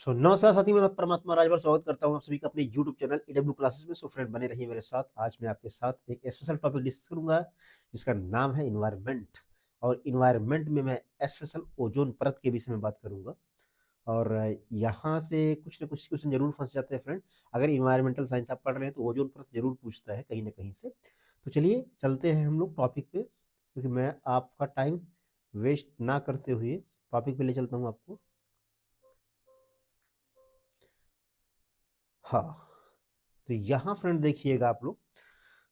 नमस्कार साथी, मैं परमात्मा राजभर स्वागत करता हूँ आप सभी का अपने YouTube चैनल EW क्लासेस में। फ्रेंड बने रहिए मेरे साथ। आज मैं आपके साथ एक स्पेशल टॉपिक डिस्कस करूंगा जिसका नाम है इन्वायरमेंट। और इन्वायरमेंट में मैं स्पेशल ओजोन परत के विषय में बात करूंगा। और यहाँ से कुछ ना कुछ क्वेश्चन जरूर फंस जाते हैं फ्रेंड। अगर इन्वायरमेंटल साइंस आप पढ़ रहे हैं तो ओजोन परत जरूर पूछता है कहीं ना कहीं से। तो चलिए चलते हैं हम लोग टॉपिक पे, क्योंकि मैं आपका टाइम वेस्ट ना करते हुए टॉपिक पे ले चलता हूँ आपको। हाँ, तो यहाँ फ्रेंड देखिएगा आप लोग।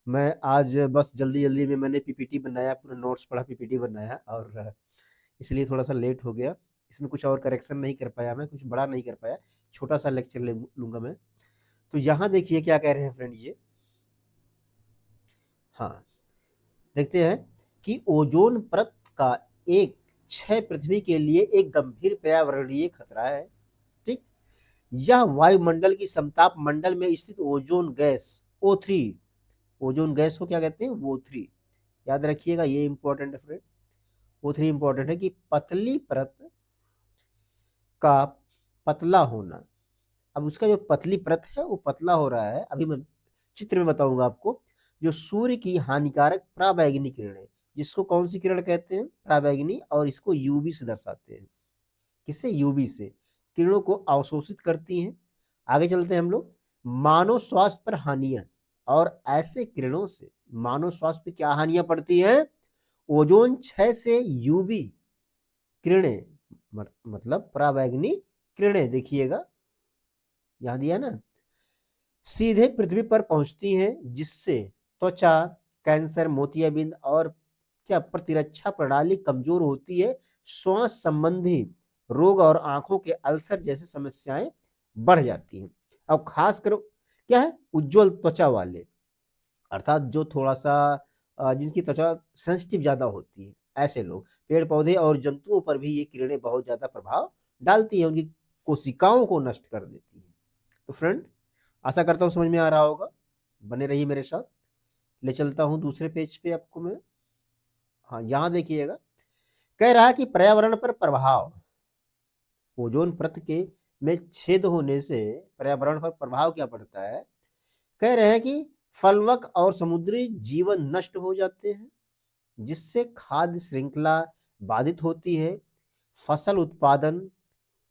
मैं आज बस जल्दी जल्दी में मैंने पीपीटी बनाया, पूरा नोट्स पढ़ा, पीपीटी बनाया, और इसलिए थोड़ा सा लेट हो गया। इसमें कुछ और करेक्शन नहीं कर पाया, मैं कुछ बड़ा नहीं कर पाया, छोटा सा लेक्चर ले लूंगा मैं। तो यहाँ देखिए क्या कह रहे हैं फ्रेंड ये। हाँ, देखते हैं कि ओजोन परत का एक क्षय पृथ्वी के लिए एक गंभीर पर्यावरणीय खतरा है। ठीक, यह वायुमंडल की समताप मंडल में स्थित ozone gas O3, ozone gas को क्या कहते हैं, O3, याद रखिएगा, ये इंपॉर्टेंट है फ्रेंड। O3 इंपॉर्टेंट है कि पतली परत का पतला होना। अब उसका जो पतली परत है वो पतला हो रहा है, अभी मैं चित्र में बताऊंगा आपको। जो सूर्य की हानिकारक पराबैंगनी किरणें, जिसको कौन सी किरण कहते हैं, पराबैंगनी, और इसको यूवी से दर्शाते हैं। किससे, यूवी से। किरणों को अवशोषित करती हैं। आगे चलते हैं हम लोग। मानव स्वास्थ्य पर हानियां, और ऐसे किरणों से मानव स्वास्थ्य पर क्या हानियां पड़ती हैं। ओजोन क्षय से यूवी किरणें, मतलब पराबैंगनी किरणें, देखिएगा यहां दिया ना, सीधे पृथ्वी पर पहुंचती हैं, जिससे त्वचा, कैंसर, मोतियाबिंद और क्या प्रतिरक्षा प्रणाली कमजोर होती है। श्वास संबंधी रोग और आंखों के अल्सर जैसी समस्याएं बढ़ जाती हैं। अब खास कर क्या है, उज्जवल त्वचा वाले, अर्थात जो थोड़ा सा जिनकी त्वचा सेंसिटिव ज्यादा होती है, ऐसे लोग, पेड़ पौधे और जंतुओं पर भी ये किरणें बहुत ज्यादा प्रभाव डालती हैं, उनकी कोशिकाओं को नष्ट कर देती है। तो फ्रेंड, आशा करता हूँ समझ में आ रहा होगा। बने रहिए मेरे साथ। ले चलता हूँ दूसरे पेज पे आपको मैं। हाँ, यहाँ देखिएगा, कह रहा है कि पर्यावरण पर प्रभाव। ओजोन परत के में छेद होने से पर्यावरण पर प्रभाव क्या पड़ता है। कह रहे हैं कि फलवक और समुद्री जीवन नष्ट हो जाते हैं, जिससे खाद्य श्रृंखला बाधित होती है। फसल उत्पादन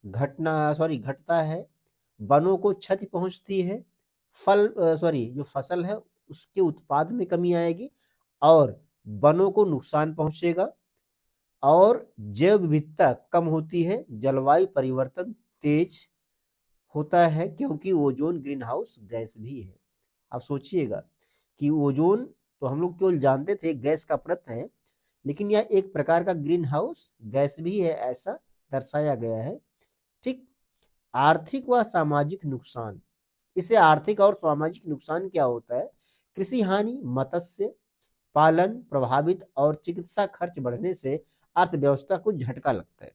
घटता है। वनों को क्षति पहुंचती है। जो फसल है उसके उत्पाद में कमी आएगी, और वनों को नुकसान पहुंचेगा, और जैव विविधता कम होती है। जलवायु परिवर्तन तेज होता है, क्योंकि ओजोन ग्रीन हाउस गैस भी है। आप सोचिएगा कि ओजोन तो हम लोग केवल जानते थे गैस का परत है, लेकिन यह एक प्रकार का ग्रीन हाउस गैस भी है, ऐसा दर्शाया गया है। ठीक, आर्थिक व सामाजिक नुकसान। इससे आर्थिक और सामाजिक नुकसान क्या होता है। कृषि हानि, मत्स्य पालन प्रभावित, और चिकित्सा खर्च बढ़ने से अर्थव्यवस्था को झटका लगता है।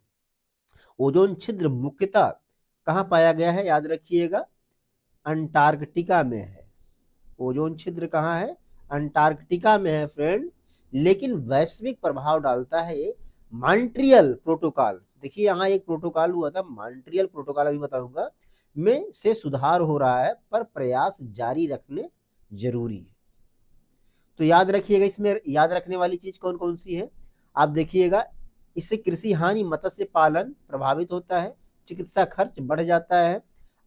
ओजोन छिद्र मुख्यतः कहाँ पाया गया है, याद रखिएगा, अंटार्कटिका में है। ओजोन छिद्र कहाँ है, अंटार्कटिका में है फ्रेंड। लेकिन वैश्विक प्रभाव डालता है ये मॉन्ट्रियल प्रोटोकॉल। देखिए यहाँ एक प्रोटोकॉल हुआ था, मॉन्ट्रियल प्रोटोकॉल, अभी बताऊंगा, में से सुधार हो रहा है, पर प्रयास जारी रखने जरूरी है। तो याद रखिएगा, इसमें याद रखने वाली चीज कौन कौन सी है, आप देखिएगा। इससे कृषि हानि, मत्स्य पालन प्रभावित होता है, चिकित्सा खर्च बढ़ जाता है,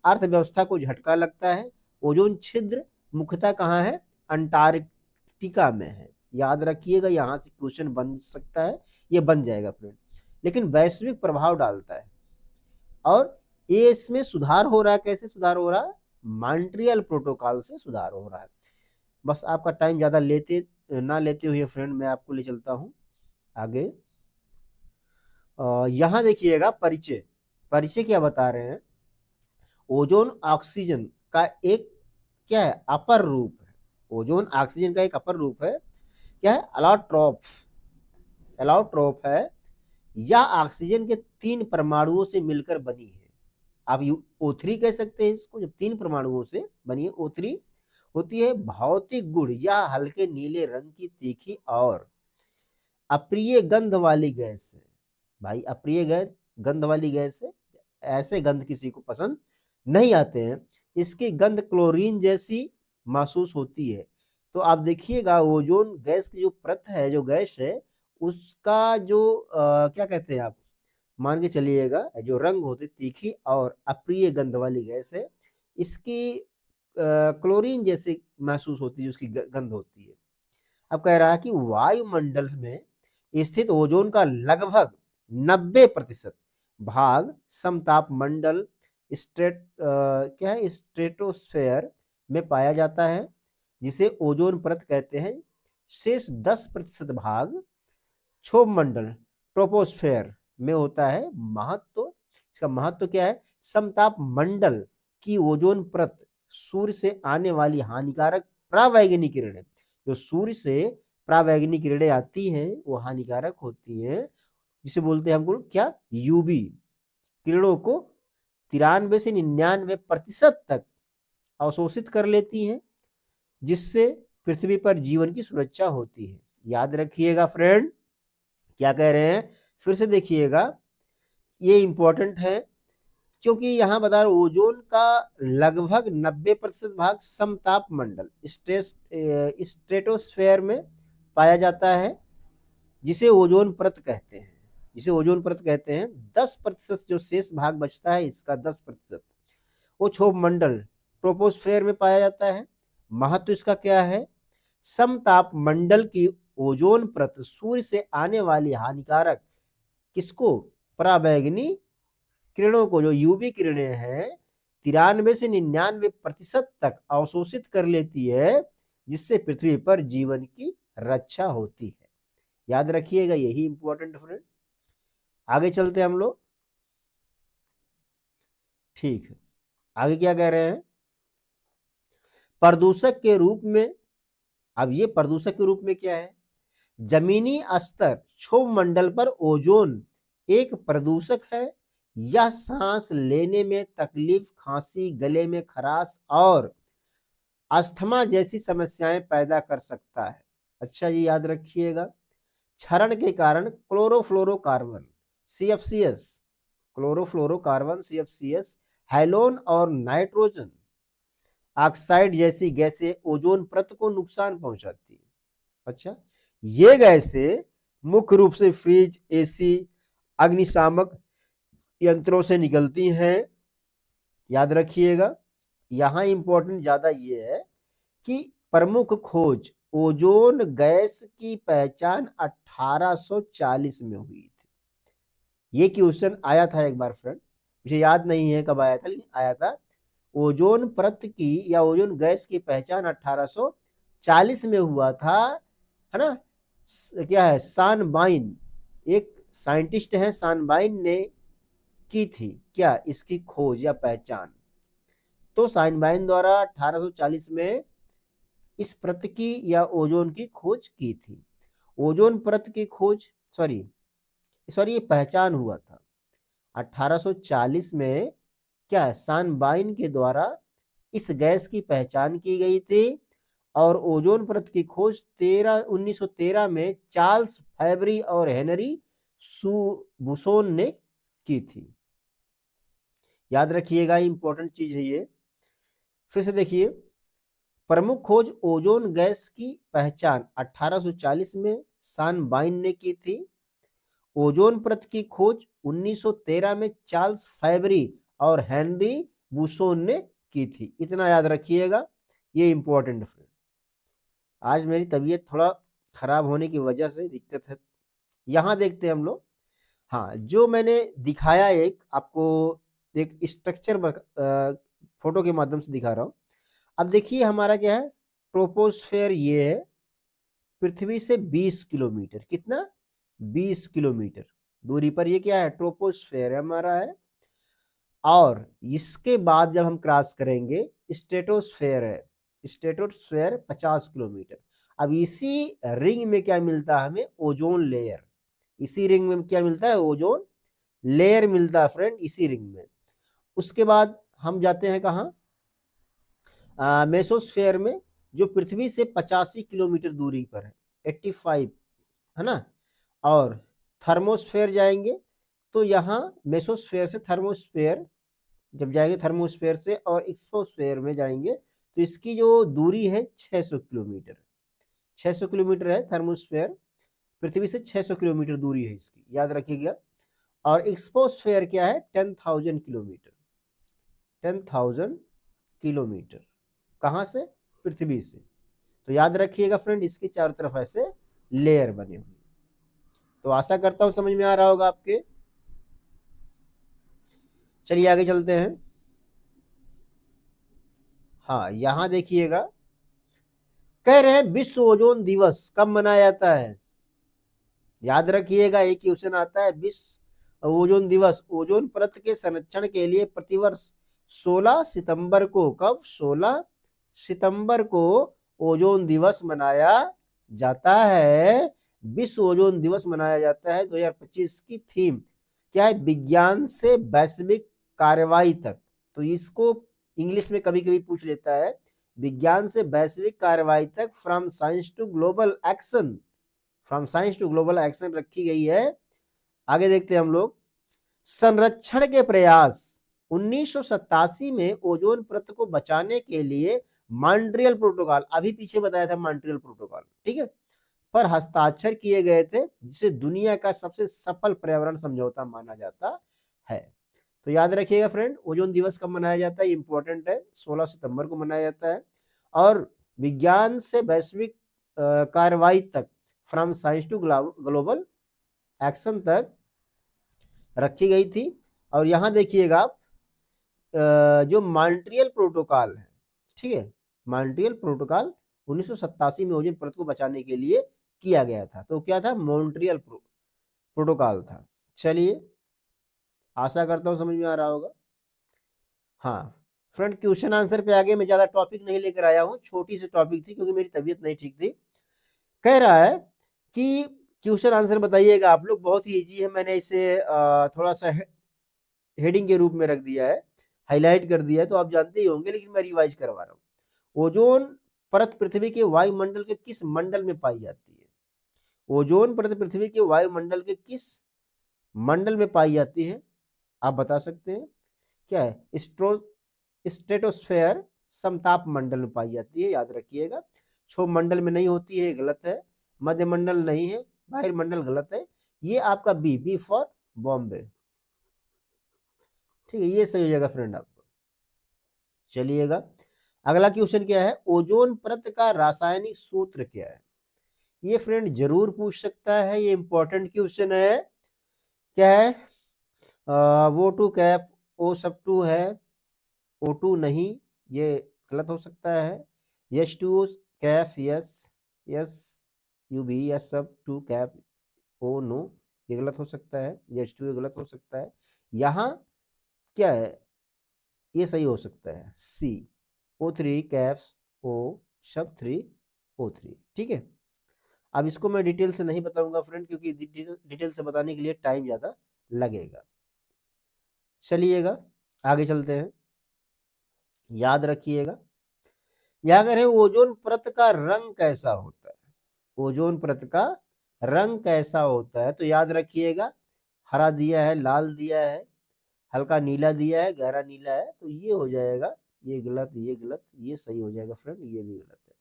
अर्थव्यवस्था को झटका लगता है। ओजोन छिद्र मुख्यतः कहाँ है, अंटार्कटिका में है। याद रखिएगा, यहां से क्वेश्चन बन सकता है, ये बन जाएगा फ्रेंड। लेकिन वैश्विक प्रभाव डालता है, और ये इसमें सुधार हो रहा है। कैसे सुधार हो रहा है, मॉन्ट्रियल प्रोटोकॉल से सुधार हो रहा है। बस आपका टाइम ज्यादा ना लेते हुए फ्रेंड, मैं आपको ले चलता हूं आगे। यहां देखिएगा, परिचय। परिचय क्या बता रहे हैं, ओजोन ऑक्सीजन का एक क्या है, अपर रूप है। ओजोन ऑक्सीजन का एक अपर रूप है। क्या है, अलाट्रॉफ, एलाउट्रॉफ है। या ऑक्सीजन के 3 परमाणुओं से मिलकर बनी है। आप O3 कह सकते हैं इसको, जब 3 परमाणुओं से बनी है O3 होती है। भौतिक गुण, या हल्के नीले रंग की तीखी और अप्रिय गंध वाली गैस है। भाई अप्रिय गंध वाली गैस है, ऐसे गंध किसी को पसंद नहीं आते हैं। इसकी गंध क्लोरीन जैसी महसूस होती है। तो आप देखिएगा ओजोन गैस की जो परत है, जो गैस है, उसका जो क्या कहते हैं आप मान के चलिएगा, जो रंग होते तीखी और अप्रिय गंध वाली गैस है, इसकी क्लोरीन जैसे महसूस होती है, उसकी गंध होती है। अब कह रहा है कि वायुमंडल में स्थित ओजोन का लगभग 90% भाग समताप मंडल क्या है स्ट्रेटोस्फेयर में पाया जाता है, जिसे ओजोन परत कहते हैं। शेष 10% भाग क्षोभ मंडल ट्रोपोस्फेयर में होता है। इसका महत्व क्या है? समताप मंडल की ओजोन परत सूर्य से आने वाली हानिकारक परावैंगनी किरणें, जो सूर्य से परावैंगनी किरणें आती हैं वो हानिकारक होती हैं, जिसे बोलते हैं हमको क्या, यूवी किरणों को 93 से 99% तक अवशोषित कर लेती हैं, जिससे पृथ्वी पर जीवन की सुरक्षा होती है। याद रखिएगा फ्रेंड, क्या कह रहे हैं, फिर से देखिएगा, ये इंपॉर्टेंट है क्योंकि यहां बता रहा ओजोन का लगभग 90% भाग समताप मंडल स्ट्रेटोस्फेयर में पाया जाता है, जिसे ओजोन परत कहते हैं। 10% जो शेष भाग बचता है, इसका 10% वो क्षोभ मंडल ट्रोपोस्फेयर में पाया जाता है। महत्व इसका क्या है? समताप मंडल की ओजोन परत सूर्य से आने वाली हानिकारक किसको, पराबैंगनी किरणों को, जो यूवी किरणें हैं, 93 से 99% तक अवशोषित कर लेती है, जिससे पृथ्वी पर जीवन की रक्षा होती है। याद रखिएगा, यही इंपॉर्टेंट फ्रेंड। आगे चलते हैं हम लोग। ठीक है, आगे क्या कह रहे हैं, प्रदूषक के रूप में। अब ये प्रदूषक के रूप में क्या है? जमीनी स्तर क्षोभ मंडल पर ओजोन एक प्रदूषक है। यह सांस लेने में तकलीफ, खांसी, गले में खराश और अस्थमा जैसी समस्याएं पैदा कर सकता है। अच्छा, ये याद रखिएगा। क्षरण के कारण क्लोरोफ्लोरोकार्बन CFCS, हैलोन और नाइट्रोजन ऑक्साइड जैसी गैसें ओजोन परत को नुकसान पहुंचाती है। अच्छा, ये गैसें मुख्य रूप से फ्रिज, AC, अग्निशामक यंत्रों से निकलती हैं। याद रखिएगा, यहां इंपॉर्टेंट ज्यादा ये है कि प्रमुख खोज ओजोन गैस की पहचान 1840 में हुई थी। ये क्वेश्चन आया था एक बार फ्रेंड, मुझे याद नहीं है कब आया था, लेकिन आया था। ओजोन परत की या ओजोन गैस की पहचान 1840 में हुआ था, है ना। क्या है, सानबाइन, एक साइंटिस्ट है, सानबाइन ने की थी क्या, इसकी खोज या पहचान। तो साइनबाइन द्वारा 1840 में इस परत की या ओजोन की खोज की थी। ओजोन परत की खोज सॉरी ये पहचान हुआ था 1840 में। क्या सानबाइन के द्वारा इस गैस की पहचान की गई थी, और ओजोन परत की खोज 1913 में चार्ल्स फैबरी और हेनरी बुसोन ने की थी। याद रखिएगा, इंपॉर्टेंट चीज है ये। फिर से देखिए, प्रमुख खोज ओजोन गैस की पहचान 1840 में सानबाइन ने की थी। ओजोन परत की खोज 1913 में चार्ल्स फैबरी और हेनरी बुसोन ने की थी। इतना याद रखिएगा, ये इंपॉर्टेंट फ्रेंड। आज मेरी तबीयत थोड़ा खराब होने की वजह से दिक्कत है। यहां देखते हैं हम लोग। हाँ, जो मैंने दिखाया एक आपको एक स्ट्रक्चर फोटो के माध्यम से दिखा रहा हूं। अब देखिए हमारा क्या है, ट्रोपोस्फेयर ये है, पृथ्वी से 20 किलोमीटर, कितना, 20 किलोमीटर दूरी पर ये क्या है, ट्रोपोस्फेयर हमारा है। और इसके बाद जब हम क्रॉस करेंगे, स्ट्रेटोस्फेयर है, स्ट्रेटोस्फेयर 50 किलोमीटर। अब इसी रिंग में क्या मिलता है हमें, ओजोन लेयर। इसी रिंग में क्या मिलता है, ओजोन लेयर मिलता है फ्रेंड, इसी रिंग में। उसके बाद हम जाते हैं कहाँ, मेसोस्फेयर में, जो पृथ्वी से 85 किलोमीटर दूरी पर है, 85, है ना। और थर्मोस्फेयर जाएंगे तो यहाँ मेसोस्फेयर से थर्मोस्फेयर जब जाएंगे, थर्मोस्फेयर से और एक्सोस्फेयर में जाएंगे, तो इसकी जो दूरी है 600 किलोमीटर, 600 किलोमीटर है थर्मोस्फेयर, पृथ्वी से 600 किलोमीटर दूरी है इसकी, याद रखिएगा। और एक्सपोस्फेयर क्या है, 10,000 किलोमीटर, 10,000 किलोमीटर कहां से, पृथ्वी से। तो याद रखिएगा फ्रेंड, इसके चारों तरफ ऐसे लेयर बने हुए। तो आशा करता हूं समझ में आ रहा होगा आपके। चलिए आगे चलते हैं। हाँ, यहां देखिएगा, कह रहे हैं विश्व ओजोन दिवस कब मनाया जाता है। याद रखिएगा, एक क्वेश्चन आता है, विश्व ओजोन दिवस ओजोन परत के संरक्षण के लिए प्रतिवर्ष 16 सितंबर को, कब, 16 सितंबर को ओजोन दिवस मनाया जाता है। विश्व ओजोन दिवस मनाया जाता है। 2025 की थीम क्या है, विज्ञान से वैश्विक कार्रवाई तक। तो इसको इंग्लिश में कभी कभी पूछ लेता है, विज्ञान से वैश्विक कार्रवाई तक, from science to global action, from science to global action रखी गई है। आगे देखते हैं हम लोग, संरक्षण के प्रयास, 1987 में ओजोन परत को बचाने के लिए मॉन्ट्रियल प्रोटोकॉल, अभी पीछे बताया था मॉन्ट्रियल प्रोटोकॉल, ठीक है, पर हस्ताक्षर किए गए थे, जिसे दुनिया का सबसे सफल पर्यावरण समझौता माना जाता है। तो याद रखिएगा फ्रेंड, ओजोन दिवस कब मनाया जाता है, इंपॉर्टेंट है, 16 सितंबर को मनाया जाता है। और विज्ञान से वैश्विक कार्रवाई तक, from science to global action तक रखी गई थी। और यहां देखिएगा आप, जो मॉन्ट्रियल प्रोटोकॉल है, ठीक है, मॉन्ट्रियल प्रोटोकॉल 1987 में ओजोन परत को बचाने के लिए किया गया था। तो क्या था, मॉन्ट्रियल प्रोटोकॉल था। चलिए, आशा करता हूं समझ में आ रहा होगा। हाँ फ्रेंड, क्वेश्चन आंसर पे आगे मैं ज्यादा टॉपिक नहीं लेकर आया हूं, छोटी सी टॉपिक थी क्योंकि मेरी तबीयत नहीं ठीक थी। कह रहा है कि क्वेश्चन आंसर बताइएगा आप लोग, बहुत ही इजी है, मैंने इसे थोड़ा सा हेडिंग के रूप में रख दिया है, हाईलाइट कर दिया है, तो आप जानते ही होंगे, लेकिन मैं रिवाइज करवा रहा हूँ। ओजोन परत पृथ्वी के वायुमंडल के किस मंडल में पाई जाती है, ओजोन परत पृथ्वी के वायुमंडल के किस मंडल में पाई जाती है, आप बता सकते हैं। क्या है, स्ट्रेटोस्फेयर, समताप मंडल में पाई जाती है, याद रखिएगा। क्षोभ मंडल में नहीं होती है, गलत है। मध्य मंडल नहीं है, बाहर मंडल गलत है। ये आपका बी फॉर बॉम्बे, ठीक है, ये सही हो जाएगा फ्रेंड आपको। चलिएगा, अगला क्वेश्चन क्या है, ओजोन परत का रासायनिक सूत्र क्या है। ये फ्रेंड जरूर पूछ सकता है, ये इंपॉर्टेंट क्वेश्चन है। क्या है, वो टू कैप ओ सब टू है, O2 नहीं, ये गलत हो सकता है। H2O Kaif yes, yes you भी, यस सब टू कैप ओ नो, ये गलत हो सकता है। H2O गलत हो सकता है। यहाँ क्या है, ये सही हो सकता है, सी, O3 कैप्स ओ सब 3 O3, ठीक है। अब इसको मैं डिटेल से नहीं बताऊंगा फ्रेंड, क्योंकि डिटेल से बताने के लिए टाइम ज्यादा लगेगा। चलिएगा, आगे चलते हैं। याद रखिएगा, यह करें, ओजोन परत का रंग कैसा होता है, ओजोन परत का रंग कैसा होता है। तो याद रखिएगा, हरा दिया है, लाल दिया है, हल्का नीला दिया है, गहरा नीला है, तो ये हो जाएगा, ये गलत, ये गलत, ये सही हो जाएगा फ्रेंड, ये भी गलत है।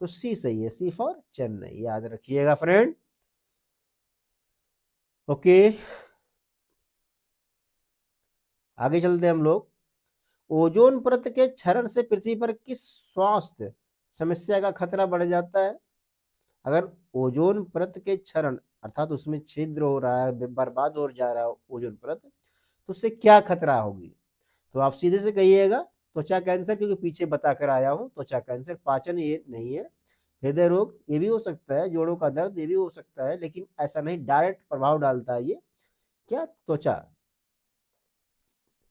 तो सी सही है, सी फॉर चेन्नई, याद रखिएगा फ्रेंड। ओके, आगे चलते हैं हम लोग। ओजोन परत के क्षरण से पृथ्वी पर किस स्वास्थ्य समस्या का खतरा बढ़ जाता है। अगर ओजोन परत के क्षरण, अर्थात उसमें छिद्र हो रहा है, बर्बाद हो जा रहा है ओजोन परत, तो उससे क्या खतरा होगी। तो आप सीधे से कहिएगा, त्वचा कैंसर, क्योंकि पीछे बताकर आया हूं, त्वचा कैंसर, पाचन ये नहीं है, हृदय रोग ये भी हो सकता है, जोड़ों का दर्द ये भी हो सकता है, लेकिन ऐसा नहीं डायरेक्ट प्रभाव डालता है ये, क्या, त्वचा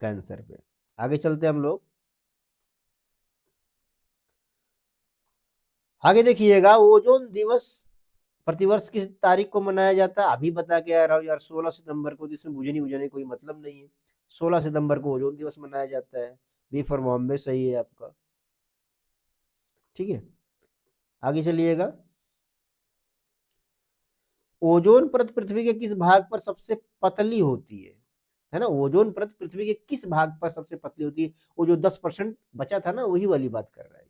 कैंसर पे। आगे चलते हैं हम लोग। आगे देखिएगा, ओजोन दिवस प्रतिवर्ष किस तारीख को मनाया जाता है, अभी बता के आ रहा हूँ यार, 16 सितंबर को, जिसमें बुझने कोई मतलब नहीं है। 16 सितंबर को ओजोन दिवस मनाया जाता है। बी फॉर बॉम्बे सही है आपका, ठीक है। आगे चलिएगा, ओजोन परत पृथ्वी के किस भाग पर सबसे पतली होती है ना? ओजोन परत पृथ्वी के किस भाग पर सबसे पतली होती है? वो जो 10% बचा था ना, वही वाली बात कर रहा है।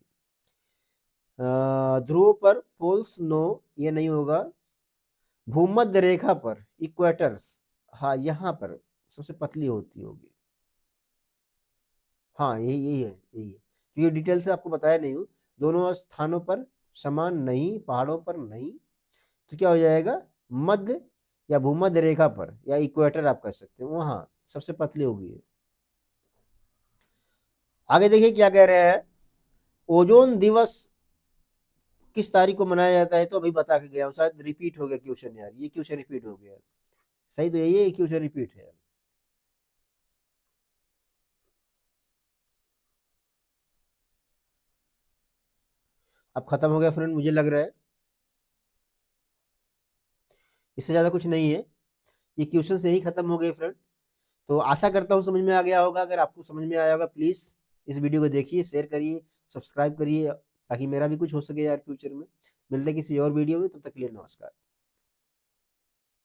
ध्रुव पर, पोल्स नो, ये नहीं होगा। भूमध्य रेखा पर, इक्वेटर्स, हाँ यहाँ पर सबसे पतली होती होगी। हाँ यही यही है, यही है, क्योंकि डिटेल से आपको बताया नहीं हूँ। दोनों स्थानों पर समान नहीं, पहाड़ों पर नहीं, तो क्या हो जाएगा? मध्य या भूमध्य रेखा पर, या इक्वेटर आप कह सकते हो, वहां सबसे पतली होगी। आगे देखिए क्या कह रहे हैं। ओजोन दिवस किस तारीख को मनाया जाता है? तो अभी बता के गया हूँ, शायद रिपीट हो गया क्वेश्चन यार, ये क्वेश्चन रिपीट हो गया। सही तो यही है, क्वेश्चन रिपीट है। अब खत्म हो गया फ्रेंड, मुझे लग रहा है इससे ज्यादा कुछ नहीं है, ये क्वेश्चन से ही खत्म हो गए फ्रेंड। तो आशा करता हूँ समझ में आ गया होगा। अगर आपको समझ में आया होगा, प्लीज इस वीडियो को देखिए, शेयर करिए, सब्सक्राइब करिए, ताकि मेरा भी कुछ हो सके यार फ्यूचर में। मिलते हैं किसी और वीडियो में, तब तक के लिए नमस्कार।